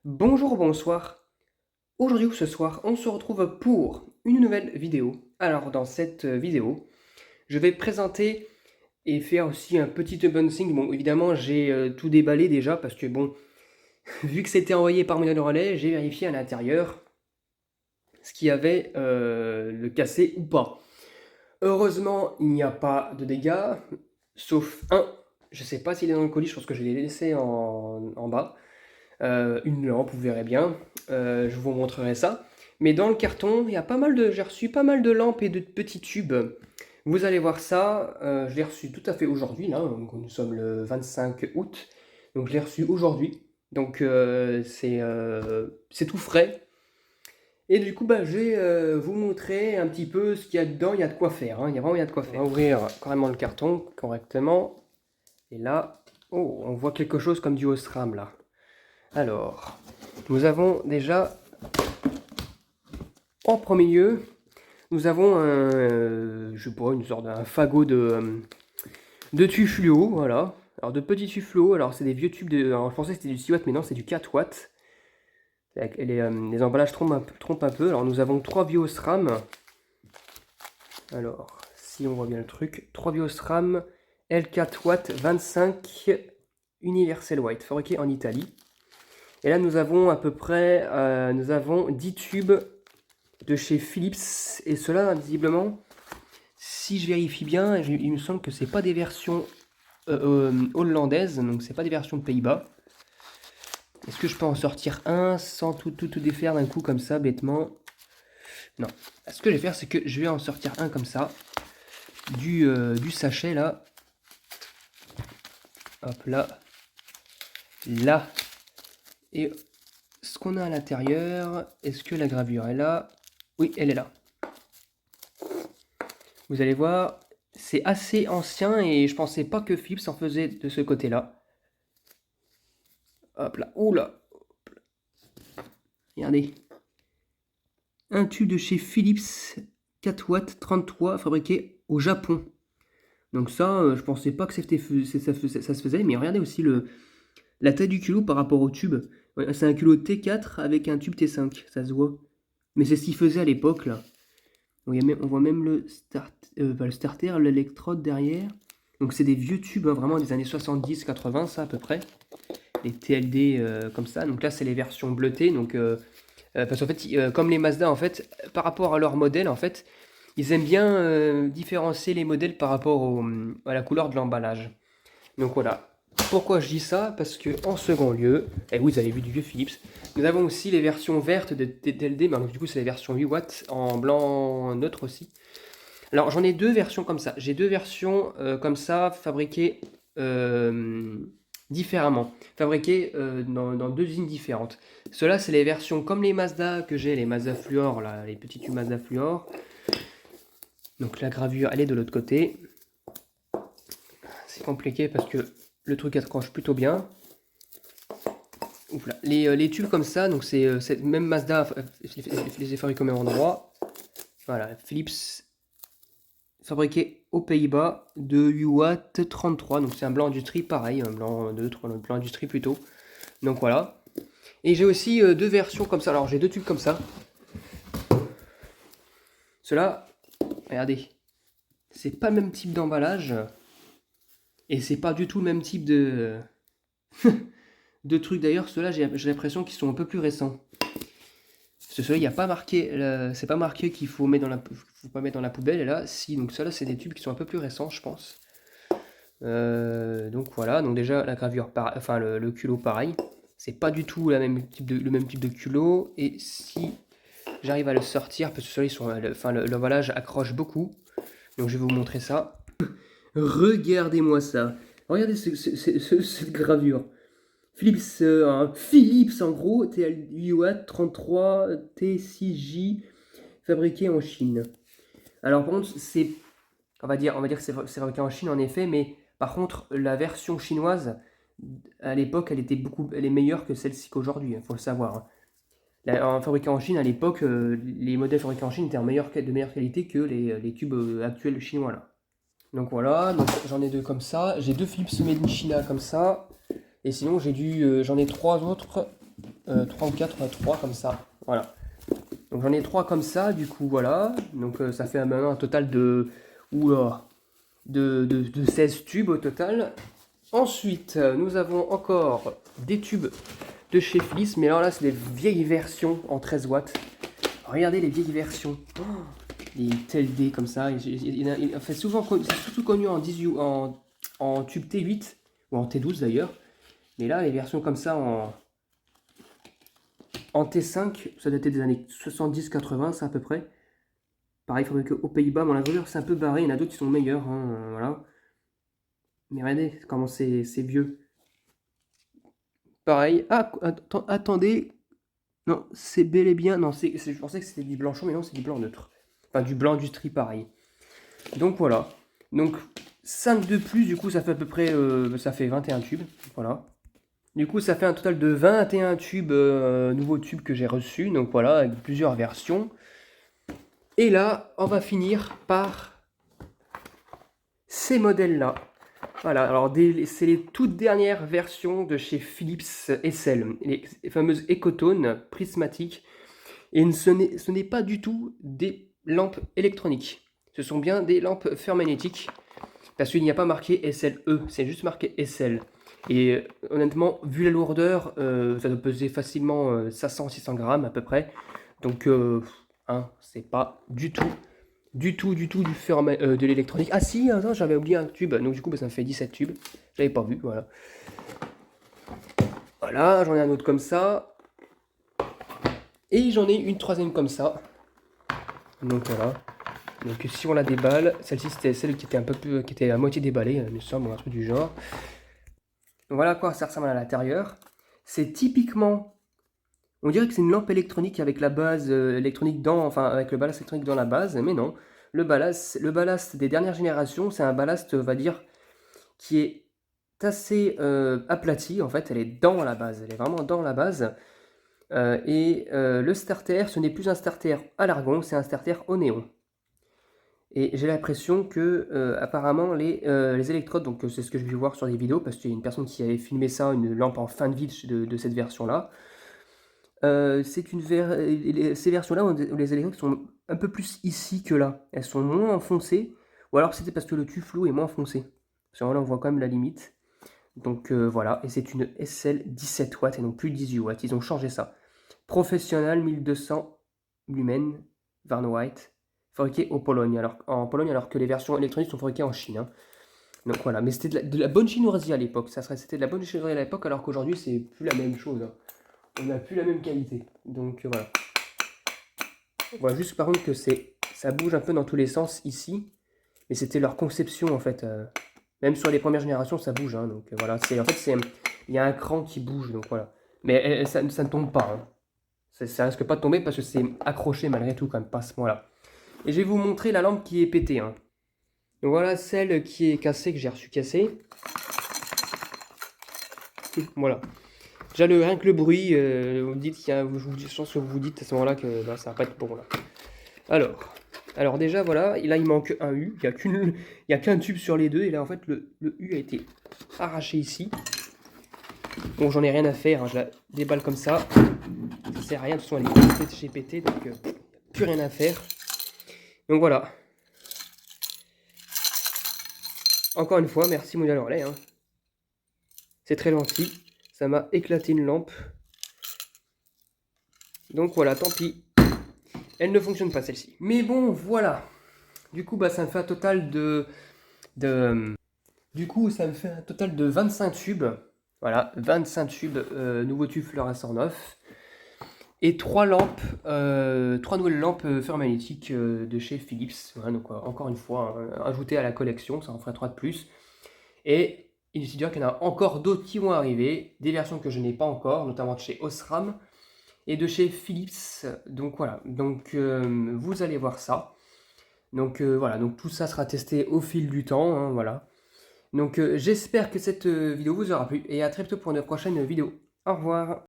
Bonjour, bonsoir. Aujourd'hui ou ce soir, on se retrouve pour une nouvelle vidéo. Alors, dans cette vidéo, je vais présenter et faire aussi un petit unboxing. Bon, évidemment, j'ai tout déballé déjà parce que, bon, vu que c'était envoyé par modèle relais, j'ai vérifié à l'intérieur ce qu'il y avait le cassé ou pas. Heureusement, il n'y a pas de dégâts, sauf un. Je sais pas s'il est dans le colis, je pense que je l'ai laissé en bas. Une lampe, vous verrez bien. Je vous montrerai ça. Mais dans le carton, il y a pas mal de, j'ai reçu pas mal de lampes et de petits tubes. Vous allez voir ça. Je l'ai reçu tout à fait aujourd'hui, là. Donc, nous sommes le 25 août. Donc je l'ai reçu aujourd'hui. Donc c'est tout frais. Et du coup, bah, je vais vous montrer un petit peu ce qu'il y a dedans. Il y a de quoi faire, hein. Il y a de quoi faire. On va ouvrir carrément le carton correctement. Et là, oh, on voit quelque chose comme du Osram là. Alors, nous avons déjà, en premier lieu, nous avons je sais pas, une sorte d'un fagot de tubes fluo, voilà. Alors, de petits tubes fluo, alors c'est des vieux tubes de. Alors, je pensais que c'était du 6 watts, mais non, c'est du 4 watts. Les emballages trompent un peu. Alors, nous avons 3 vieux SRAM. Alors, si on voit bien le truc, 3 vieux SRAM L4 watts 25 Universal White, fabriqué en Italie. Et là, nous avons à peu près nous avons 10 tubes de chez Philips. Et cela, visiblement, si je vérifie bien, il me semble que c'est pas des versions hollandaises, donc c'est pas des versions de Pays-Bas. Est-ce que je peux en sortir un sans tout défaire d'un coup comme ça, bêtement? Non. Ce que je vais faire, c'est que je vais en sortir un comme ça, du sachet là. Hop là. Là. Et ce qu'on a à l'intérieur, est-ce que la gravure est là? Oui, elle est là. Vous allez voir, c'est assez ancien et je pensais pas que Philips en faisait de ce côté-là. Hop là, oula. Regardez. Un tube de chez Philips 4 watts 33 fabriqué au Japon. Donc ça, je pensais pas que ça se faisait, mais regardez aussi la taille du culot par rapport au tube. Ouais, c'est un culot T4 avec un tube T5, ça se voit. Mais c'est ce qu'il faisait à l'époque là. On voit même le starter, l'électrode derrière. Donc c'est des vieux tubes, hein, vraiment des années 70-80 ça à peu près. Les TLD comme ça. Donc là c'est les versions bleutées. Donc, parce qu'en fait, comme les Mazda, en fait, par rapport à leur modèle, en fait, ils aiment bien différencier les modèles par rapport à la couleur de l'emballage. Donc voilà. Pourquoi je dis ça? Parce que en second lieu, et oui, vous avez vu du vieux Philips, nous avons aussi les versions vertes de TLD, mais du coup c'est les versions 8 watts en blanc neutre aussi. Alors j'en ai deux versions comme ça. J'ai deux versions comme ça fabriquées différemment, fabriquées dans deux usines différentes. Ceux-là c'est les versions comme les Mazda que j'ai, les Mazda Fluor, là, les petits tubes Mazda Fluor. Donc la gravure elle est de l'autre côté. C'est compliqué parce que le truc accroche plutôt bien. Ouf là. Les tubes comme ça, donc c'est même Mazda les fabrique au même endroit. Voilà, Philips fabriqué aux Pays-Bas de UWAT 33, donc c'est un blanc industrie pareil, un blanc neutre, un blanc industrie plutôt. Donc voilà. Et j'ai aussi deux versions comme ça. Alors j'ai deux tubes comme ça. Ceux-là, regardez, c'est pas le même type d'emballage et c'est pas du tout le même type de de trucs. D'ailleurs, ceux-là, j'ai l'impression qu'ils sont un peu plus récents. Ceux-là, il n'y a pas marqué, c'est pas marqué qu'il faut mettre faut pas mettre dans la poubelle. Et là, si, donc ceux-là, c'est des tubes qui sont un peu plus récents, je pense. Donc voilà, donc déjà la gravure, enfin le culot pareil. C'est pas du tout le même type de culot. Et si j'arrive à le sortir, parce que ceux-là, ils sont, l'emballage accroche beaucoup. Donc je vais vous montrer ça. Regardez-moi ça. Regardez cette gravure. Philips en gros, TLUA 33 T6J, fabriqué en Chine. Alors par contre, on va dire que c'est fabriqué en Chine en effet, mais par contre, la version chinoise, à l'époque, elle est meilleure que celle-ci qu'aujourd'hui, il faut le savoir. Fabriqué en Chine, à l'époque, les modèles fabriqués en Chine étaient de meilleure qualité que les tubes actuels chinois là. Donc voilà, j'en ai deux comme ça. J'ai deux Philips Made in China comme ça. Et sinon, j'en ai trois autres 3 ou 4, 3 comme ça. Voilà. Donc j'en ai 3 comme ça, du coup voilà. Donc ça fait maintenant un total de, de 16 tubes au total. Ensuite, nous avons encore des tubes de chez Philips, mais alors là c'est des vieilles versions en 13 watts. Regardez les vieilles versions. Oh, les TLD comme ça. Il fait souvent, c'est surtout connu en, 18, en tube T8 ou en T12 d'ailleurs. Mais là, les versions comme ça en T5, ça datait des années 70-80, c'est à peu près. Pareil, fabriqué aux Pays-Bas, mais la voilure c'est un peu barré. Il y en a d'autres qui sont meilleurs. Hein, voilà. Mais regardez comment c'est vieux. Pareil. Ah, attendez. Non, c'est bel et bien. Non, je pensais que c'était du blanchon, mais non, c'est du blanc neutre. Enfin, du blanc industrie, pareil. Donc voilà. Donc 5 de plus, du coup, ça fait à peu près. Ça fait 21 tubes. Voilà. Du coup, ça fait un total de 21 tubes, nouveaux tubes que j'ai reçus. Donc voilà, avec plusieurs versions. Et là, on va finir par ces modèles-là. Voilà, alors c'est les toutes dernières versions de chez Philips SL, les fameuses Ecotone prismatiques. Et ce n'est pas du tout des lampes électroniques. Ce sont bien des lampes fermagnétiques. Parce qu'il n'y a pas marqué SLE, c'est juste marqué SL. Et honnêtement, vu la lourdeur, ça doit peser facilement 500-600 grammes à peu près. Donc, hein, c'est pas du tout de l'électronique. Ah si, attends, j'avais oublié un tube. Donc du coup, bah, ça me fait 17 tubes. J'avais pas vu, voilà. Voilà, j'en ai un autre comme ça. Et j'en ai une troisième comme ça. Donc voilà. Donc si on la déballe, celle-ci c'était celle qui était un peu plus, qui était à moitié déballée, il me semble, ou un truc du genre. Donc voilà à quoi ça ressemble à l'intérieur. C'est typiquement, on dirait que c'est une lampe électronique avec la base électronique dans, enfin avec le ballast électronique dans la base, mais non. Le ballast des dernières générations, c'est un ballast, on va dire, qui est assez aplatie. En fait, elle est dans la base, elle est vraiment dans la base. Le starter, ce n'est plus un starter à l'argon, c'est un starter au néon. Et j'ai l'impression que apparemment les électrodes, donc c'est ce que je vais voir sur des vidéos, parce qu'il y a une personne qui avait filmé ça, une lampe en fin de vie de cette version-là. Ces versions-là où les électrodes sont un peu plus ici que là. Elles sont moins enfoncées, ou alors c'était parce que le tuflot est moins foncé. Parce que là on voit quand même la limite. Donc voilà, et c'est une SL 17 watts et non plus 18 watts. Ils ont changé ça. Professionnel 1200 lumen, Van White, fabriqué en Pologne, alors que les versions électroniques sont fabriquées en Chine. Hein. Donc voilà, mais c'était de la bonne chinoiserie à l'époque. C'était de la bonne chinoiserie à l'époque, alors qu'aujourd'hui c'est plus la même chose. Hein. On n'a plus la même qualité. Donc voilà. On voit juste par contre que ça bouge un peu dans tous les sens ici, mais c'était leur conception en fait. Même sur les premières générations, ça bouge. Hein, donc voilà, en fait, il y a un cran qui bouge. Donc voilà. Mais ça ne tombe pas. Hein. Ça risque pas de tomber parce que c'est accroché malgré tout quand même, pas à ce moment-là. Et je vais vous montrer la lampe qui est pétée. Hein. Donc voilà celle qui est cassée, que j'ai reçue cassée. Voilà. Déjà rien que le bruit, vous dites je pense que vous vous dites à ce moment-là que bah, ça va pas être bon là. Alors déjà voilà, là il manque un U, il n'y a qu'un tube sur les deux, et là en fait le U a été arraché ici. Bon j'en ai rien à faire, hein, je la déballe comme ça, ça sert à rien, de toute façon elle est chez pété, donc plus rien à faire. Donc voilà. Encore une fois, merci Mondial Relais. Hein. C'est très gentil, ça m'a éclaté une lampe. Donc voilà, tant pis. Elle ne fonctionne pas celle-ci. Mais bon, voilà. Du coup, bah, ça me fait un total Du coup, ça me fait un total de 25 tubes. Voilà, 25 tubes, nouveaux tubes fluorescents neufs. Et 3 lampes, 3 nouvelles lampes fermagnétiques de chez Philips. Voilà, donc encore une fois, hein, ajoutées à la collection, ça en ferait 3 de plus. Et il se dit qu'il y en a encore d'autres qui vont arriver, des versions que je n'ai pas encore, notamment de chez Osram et de chez Philips. Donc voilà, donc vous allez voir ça. Donc voilà, donc tout ça sera testé au fil du temps, hein, voilà. Donc j'espère que cette vidéo vous aura plu et à très bientôt pour une prochaine vidéo. Au revoir.